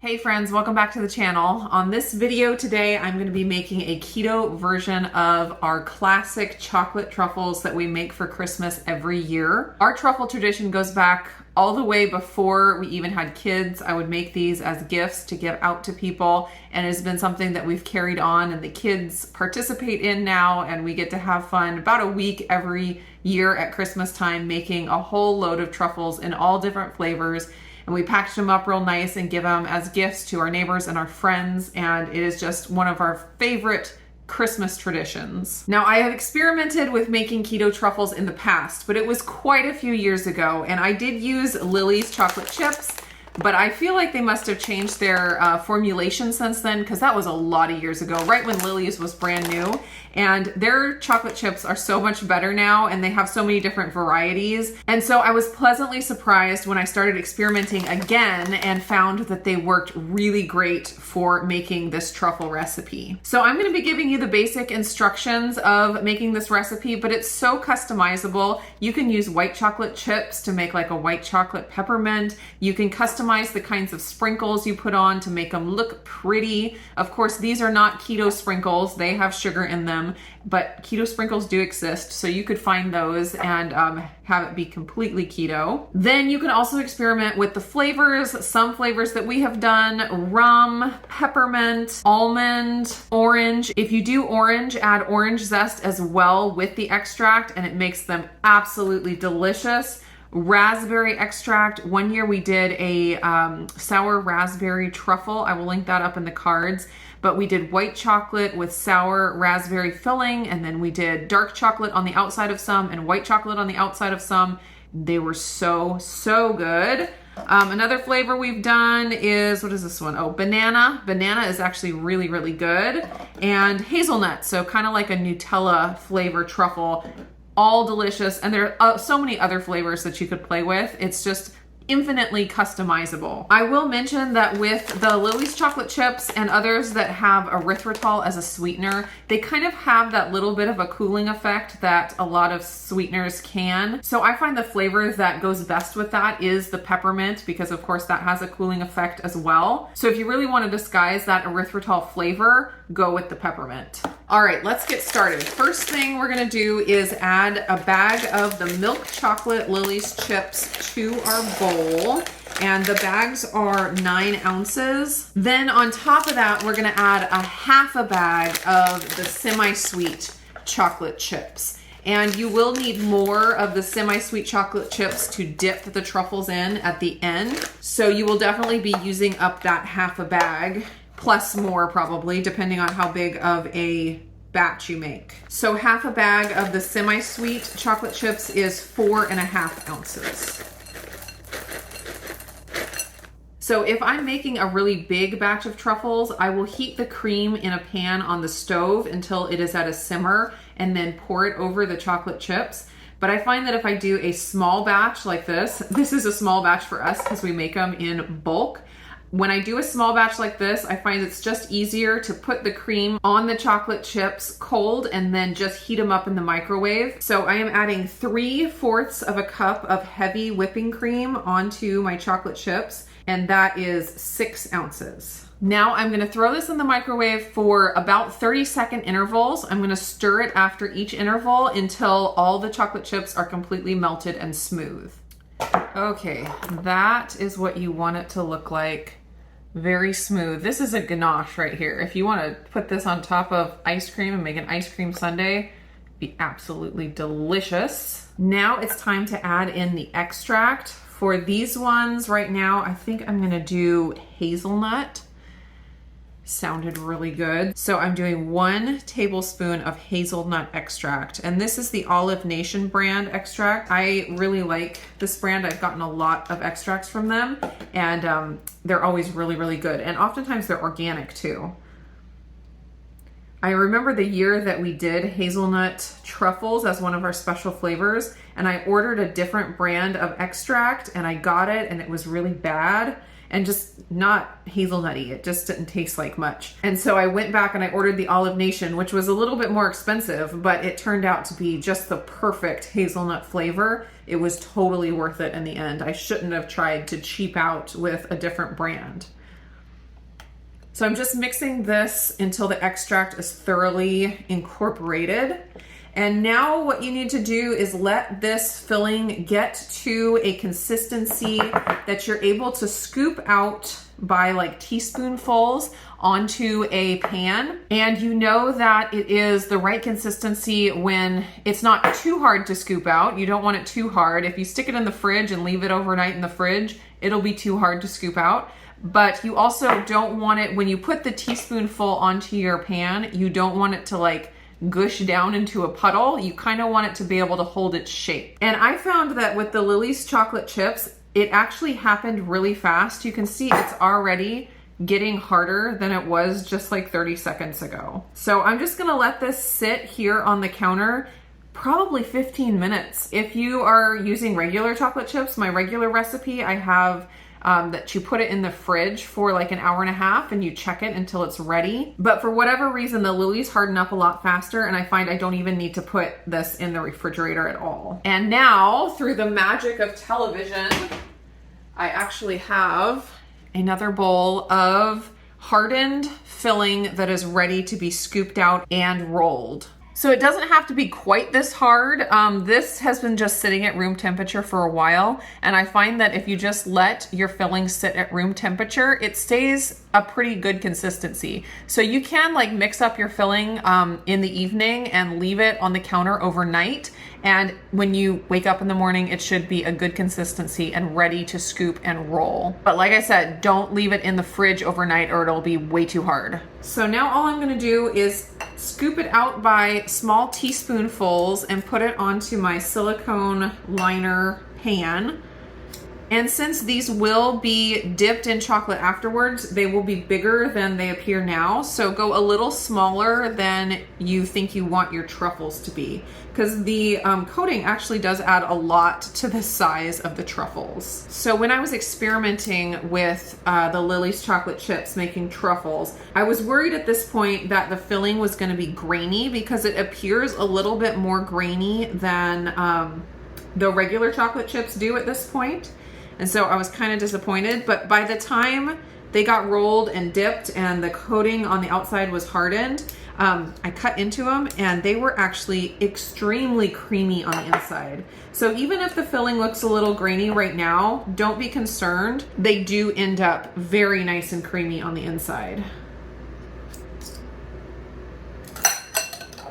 Hey friends, welcome back to the channel. On this video today, I'm going to be making a keto version of our classic chocolate truffles that we make for Christmas every year. Our truffle tradition goes back all the way before we even had kids. I would make these as gifts to give out to people, and it's been something that we've carried on and the kids participate in now, and we get to have fun about a week every year at Christmas time making a whole load of truffles in all different flavors. And we package them up real nice and give them as gifts to our neighbors and our friends. And it is just one of our favorite Christmas traditions. Now, I have experimented with making keto truffles in the past, but it was quite a few years ago. And I did use Nili's chocolate chips, but I feel like they must have changed their formulation since then, because that was a lot of years ago, right when Nili's was brand new. And their chocolate chips are so much better now, and they have so many different varieties. And so I was pleasantly surprised when I started experimenting again and found that they worked really great for making this truffle recipe. So I'm going to be giving you the basic instructions of making this recipe, but it's so customizable. You can use white chocolate chips to make like a white chocolate peppermint. You can customize the kinds of sprinkles you put on to make them look pretty. Of course, these are not keto sprinkles. They have sugar in them. But keto sprinkles do exist, so you could find those and have it be completely keto. Then you can also experiment with the flavors. Some flavors that we have done: rum, peppermint, almond, orange. If you do orange, add orange zest as well with the extract, and it makes them absolutely delicious. Raspberry extract. One year we did a sour raspberry truffle. I will link that up in the cards. But we did white chocolate with sour raspberry filling, and then we did dark chocolate on the outside of some and white chocolate on the outside of some. They were so good. Another flavor we've done is, what is this one? Oh, banana. Banana is actually really good. And hazelnut, so kind of like a Nutella flavor truffle. All delicious, and there are so many other flavors that you could play with. It's just infinitely customizable. I will mention that with the Nili's chocolate chips and others that have erythritol as a sweetener, they kind of have that little bit of a cooling effect that a lot of sweeteners can. So I find the flavor that goes best with that is the peppermint, because of course that has a cooling effect as well. So if you really want to disguise that erythritol flavor, go with the peppermint. All right, let's get started. First thing we're gonna do is add a bag of the milk chocolate Nili's chips to our bowl. And the bags are 9 ounces. Then on top of that, we're gonna add a half a bag of the semi-sweet chocolate chips. And you will need more of the semi-sweet chocolate chips to dip the truffles in at the end. So you will definitely be using up that half a bag, plus more probably, depending on how big of a batch you make. So half a bag of the semi-sweet chocolate chips is 4.5 ounces. So if I'm making a really big batch of truffles, I will heat the cream in a pan on the stove until it is at a simmer and then pour it over the chocolate chips. But I find that if I do a small batch like this is a small batch for us because we make them in bulk. When I do a small batch like this, I find it's just easier to put the cream on the chocolate chips cold and then just heat them up in the microwave. So I am adding 3/4 of a cup of heavy whipping cream onto my chocolate chips, and that is 6 ounces. Now I'm gonna throw this in the microwave for about 30-second intervals. I'm gonna stir it after each interval until all the chocolate chips are completely melted and smooth. Okay, that is what you want it to look like. Very smooth. This is a ganache right here. If you want to put this on top of ice cream and make an ice cream sundae, it'd be absolutely delicious. Now it's time to add in the extract. For these ones right now, I think I'm gonna do hazelnut. Sounded really good. So I'm doing 1 tablespoon of hazelnut extract, and this is the Olive Nation brand extract. I really like this brand. I've gotten a lot of extracts from them, and they're always really good, and oftentimes they're organic too. I remember the year that we did hazelnut truffles as one of our special flavors, and I ordered a different brand of extract, and I got it and it was really bad and just not hazelnutty. It just didn't taste like much. And so I went back and I ordered the Olive Nation, which was a little bit more expensive, but it turned out to be just the perfect hazelnut flavor. It was totally worth it in the end. I shouldn't have tried to cheap out with a different brand. So I'm just mixing this until the extract is thoroughly incorporated. And now what you need to do is let this filling get to a consistency that you're able to scoop out by like teaspoonfuls onto a pan. And you know that it is the right consistency when it's not too hard to scoop out. You don't want it too hard. If you stick it in the fridge and leave it overnight in the fridge, it'll be too hard to scoop out. But you also don't want it, when you put the teaspoonful onto your pan, you don't want it to like gush down into a puddle. You kind of want it to be able to hold its shape. And I found that with the Lily's chocolate chips, it actually happened really fast. You can see it's already getting harder than it was just like 30 seconds ago. So I'm just gonna let this sit here on the counter probably 15 minutes. If you are using regular chocolate chips, my regular recipe, I have that you put it in the fridge for like an hour and a half and you check it until it's ready. But for whatever reason, the Lily's harden up a lot faster, and I find I don't even need to put this in the refrigerator at all. And now, through the magic of television, I actually have another bowl of hardened filling that is ready to be scooped out and rolled. So it doesn't have to be quite this hard. This has been just sitting at room temperature for a while, and I find that if you just let your filling sit at room temperature, it stays a pretty good consistency. So you can like mix up your filling in the evening and leave it on the counter overnight, and when you wake up in the morning, it should be a good consistency and ready to scoop and roll. But like I said, don't leave it in the fridge overnight or it'll be way too hard. So now all I'm gonna do is scoop it out by small teaspoonfuls and put it onto my silicone liner pan. And since these will be dipped in chocolate afterwards, they will be bigger than they appear now. So go a little smaller than you think you want your truffles to be, because the coating actually does add a lot to the size of the truffles. So when I was experimenting with the Lily's chocolate chips making truffles, I was worried at this point that the filling was going to be grainy, because it appears a little bit more grainy than the regular chocolate chips do at this point. And so I was kind of disappointed, but by the time they got rolled and dipped and the coating on the outside was hardened, I cut into them and they were actually extremely creamy on the inside. So even if the filling looks a little grainy right now, don't be concerned. They do end up very nice and creamy on the inside.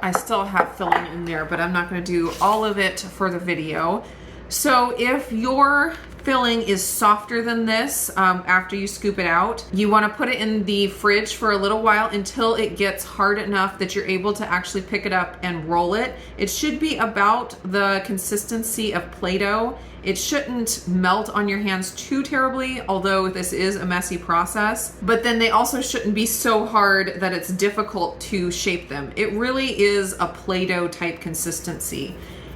I still have filling in there, but I'm not going to do all of it for the video. So if your filling is softer than this after you scoop it out, you want to put it in the fridge for a little while until it gets hard enough that you're able to actually pick it up and roll it. It should be about the consistency of Play-Doh. It shouldn't melt on your hands too terribly, although this is a messy process, but then they also shouldn't be so hard that it's difficult to shape them. It really is a Play-Doh type consistency.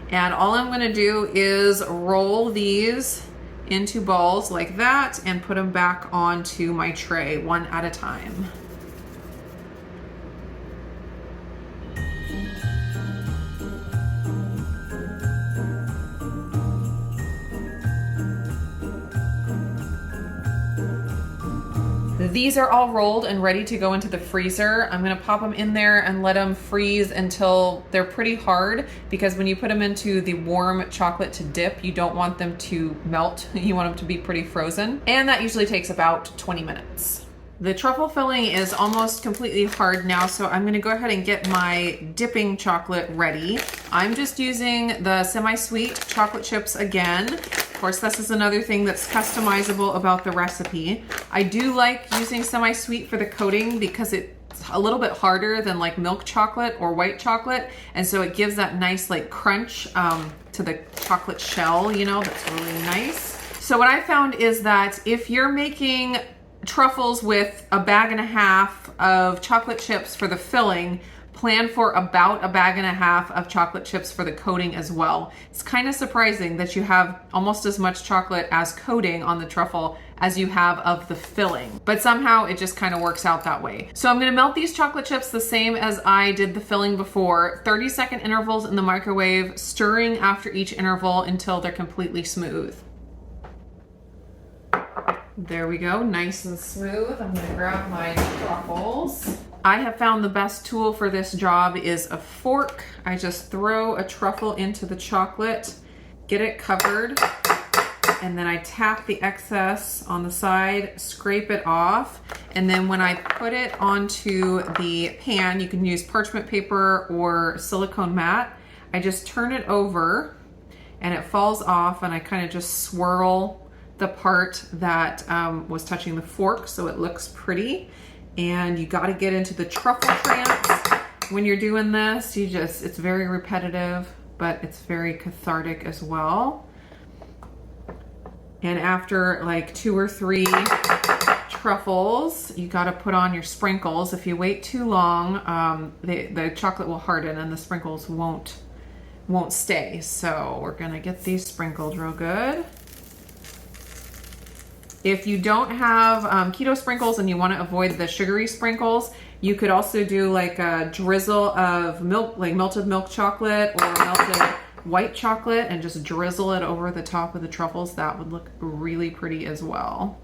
And all I'm going to do is roll these into balls like that and put them back onto my tray one at a time. These are all rolled and ready to go into the freezer. I'm gonna pop them in there and let them freeze until they're pretty hard, because when you put them into the warm chocolate to dip, you don't want them to melt. You want them to be pretty frozen. And that usually takes about 20 minutes. The truffle filling is almost completely hard now, so I'm gonna go ahead and get my dipping chocolate ready. I'm just using the semi-sweet chocolate chips again. Of course, this is another thing that's customizable about the recipe. I do like using semi-sweet for the coating because it's a little bit harder than like milk chocolate or white chocolate, and so it gives that nice like crunch to the chocolate shell, you know, that's really nice. So what I found is that if you're making truffles with a bag and a half of chocolate chips for the filling, plan for about a bag and a half of chocolate chips for the coating as well. It's kind of surprising that you have almost as much chocolate as coating on the truffle as you have of the filling, but somehow it just kind of works out that way. So I'm gonna melt these chocolate chips the same as I did the filling before, 30-second intervals in the microwave, stirring after each interval until they're completely smooth. There we go, nice and smooth. I'm gonna grab my truffles. I have found the best tool for this job is a fork. I just throw a truffle into the chocolate, get it covered, and then I tap the excess on the side, scrape it off, and then when I put it onto the pan, you can use parchment paper or silicone mat, I just turn it over and it falls off, and I kind of just swirl the part that was touching the fork so it looks pretty. And you got to get into the truffle trance when you're doing this. It's very repetitive, but it's very cathartic as well. And after like 2 or 3 truffles, you got to put on your sprinkles. If you wait too long, the chocolate will harden and the sprinkles won't stay. So we're gonna get these sprinkled real good. If you don't have keto sprinkles and you want to avoid the sugary sprinkles, you could also do like a drizzle of milk, like melted milk chocolate or melted white chocolate, and just drizzle it over the top of the truffles. That would look really pretty as well.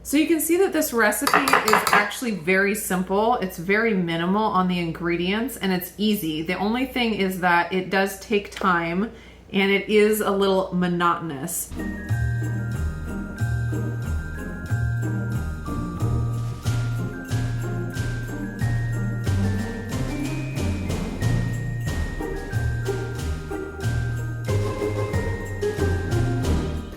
So you can see that this recipe is actually very simple. It's very minimal on the ingredients and it's easy. The only thing is that it does take time and it is a little monotonous.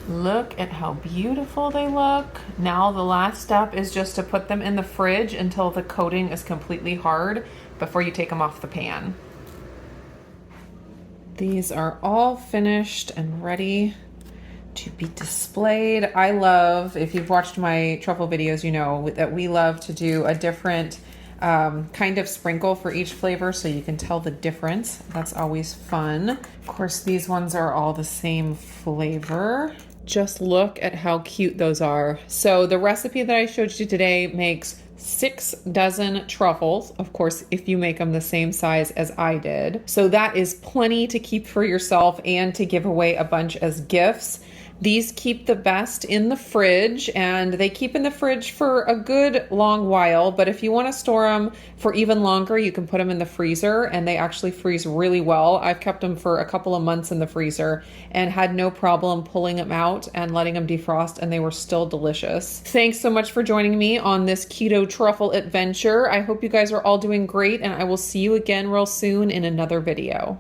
Look at how beautiful they look. Now the last step is just to put them in the fridge until the coating is completely hard before you take them off the pan. These are all finished and ready to be displayed. I love, if you've watched my truffle videos, you know that we love to do a different kind of sprinkle for each flavor so you can tell the difference. That's always fun. Of course, these ones are all the same flavor. Just look at how cute those are. So the recipe that I showed you today makes 6 dozen truffles, of course, if you make them the same size as I did. So that is plenty to keep for yourself and to give away a bunch as gifts. These keep the best in the fridge, and they keep in the fridge for a good long while, but if you want to store them for even longer, you can put them in the freezer, and they actually freeze really well. I've kept them for a couple of months in the freezer and had no problem pulling them out and letting them defrost, and they were still delicious. Thanks so much for joining me on this keto truffle adventure. I hope you guys are all doing great, and I will see you again real soon in another video.